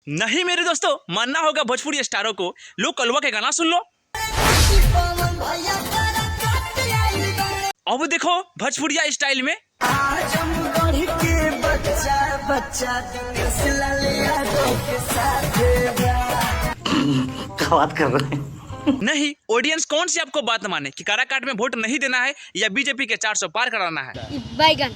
नहीं मेरे दोस्तों, मानना होगा भोजपुरी स्टारों को। लो कलवा के गाना सुन लो। अब देखो भोजपुरिया स्टाइल में। आजमगढ़ के बच्चा बच्चा दिनेश लाल यादव के साथ क्या बात कर रहे हैं? नहीं, ऑडियंस कौन सी आपको बात माने कि काराकाट में वोट नहीं देना है या बीजेपी के 400 पार कराना है। बैगन।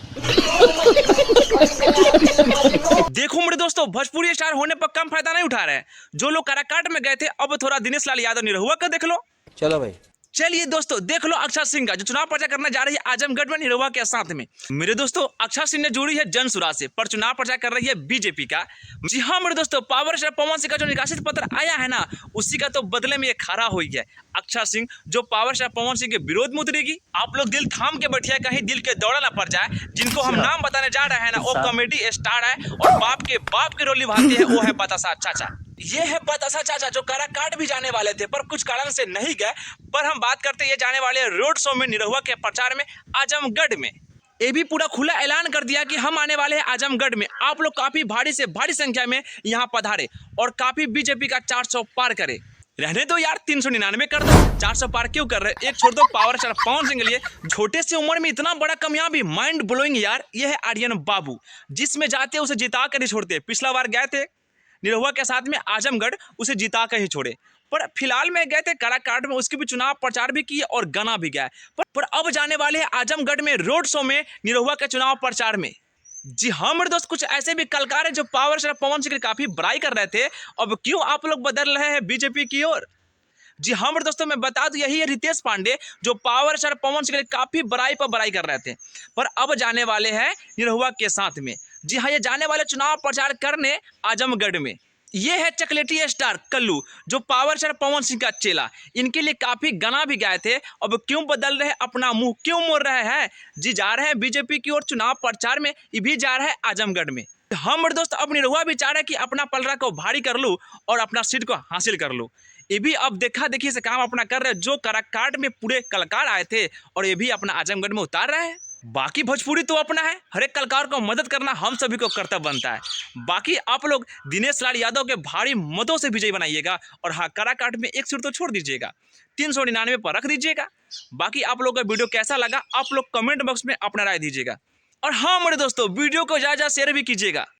देखो मेरे दोस्तों, भोजपुरी स्टार होने पर कम फायदा नहीं उठा रहे हैं। जो लोग काराकाट में गए थे, अब थोड़ा दिनेश लाल यादव निरहुआ का देख लो। चलो भाई, चलिए दोस्तों देख लो अक्षय सिंह का, जो चुनाव प्रचार करने जा रही है आजमगढ़ में निरहुआ के साथ में। मेरे दोस्तों, अक्षय सिंह ने जुड़ी है जनसुरा से, पर चुनाव प्रचार कर रही है बीजेपी का। जी हाँ मेरे दोस्तों, पावर स्टार पवन सिंह का जो निकासित पत्र आया है ना, उसी का तो बदले में ये खड़ा हुई है अक्षय सिंह, जो पावर स्टार पवन सिंह के विरोध में उतरेगी। आप लोग दिल थाम के बैठिए, कहीं दिल के दौड़ा ना पड़ जाए। जिनको हम नाम बताने जा रहे हैं ना, वो कॉमेडी स्टार है और बाप के रोल निभाते हैं, वो है बतासा चाचा। ये है बतासा चाचा, जो काराकाट भी जाने वाले थे पर कुछ कारण से नहीं गए। पर हम बात करते ये जाने वाले रोड शो में निरहुआ के प्रचार में आजमगढ़ में। ये भी पूरा खुला ऐलान कर दिया कि हम आने वाले हैं आजमगढ़ में। आप लोग काफी भारी से भारी संख्या में यहाँ पधारे और काफी बीजेपी का 400 पार करे। रहने दो यार, 399 कर दो, 400 पार क्यों कर रहे? एक छोड़ दो पावर स्टार पवन सिंह के लिए। छोटे से उम्र में इतना बड़ा कामयाबी, माइंड ब्लोइंग यार। ये है आर्यन बाबू, जिसमें जाते उसे जिता कर ही छोड़ते। पिछला बार गए थे निरहुआ के साथ में आजमगढ़, उसे जिता कर ही छोड़े। पर फिलहाल में गए थे काराकाट में, उसकी भी चुनाव प्रचार भी किए और गाना भी गाया। पर अब जाने वाले हैं आजमगढ़ में रोड शो में निरहुआ के चुनाव प्रचार में। जी हाँ मेरे दोस्त, कुछ ऐसे भी कलाकार हैं जो पावर स्टार पवन सिंह की काफी बड़ाई कर रहे थे। अब क्यों आप लोग बदल रहे हैं बीजेपी की ओर? जी हाँ मेरे दोस्तों, मैं बता दूं, यही है रितेश पांडे, जो पावर स्टार पवन सिंह के काफी बड़ाई पर बड़ाई कर रहे थे, पर अब जाने वाले हैं निरहुआ के साथ में। जी हाँ, ये जाने वाले चुनाव प्रचार करने आजमगढ़ में। ये है चकलेटी स्टार कल्लू, जो पावर स्टार पवन सिंह का चेला। इनके लिए काफी गाना भी गाए थे। अब क्यों बदल रहे, अपना मुंह क्यों मोड़ रहे हैं? जी जा रहे हैं बीजेपी की ओर चुनाव प्रचार में, ये भी जा रहा है आजमगढ़ में। हम मेरे दोस्त, अब निरहुआ भी चाह रहे हैं कि अपना पलड़ा को भारी कर लूँ और अपना सीट को हासिल कर लूँ। ये भी अब देखा देखी से काम अपना कर रहे हैं। जो काराकाट में पूरे कलाकार आए थे और ये भी अपना आजमगढ़ में उतार रहे हैं। बाकी भोजपुरी तो अपना है, हर एक कलाकार को मदद करना हम सभी को कर्तव्य बनता है। बाकी आप लोग दिनेश लाल यादव के भारी मतों से विजयी बनाइएगा और हाँ, काराकाट में एक सीट तो छोड़ दीजिएगा, 399 पर रख दीजिएगा। बाकी आप लोग का वीडियो कैसा लगा, आप लोग कमेंट बॉक्स में अपना राय दीजिएगा। और हाँ मेरे दोस्तों, वीडियो को ज़्यादा शेयर भी कीजिएगा।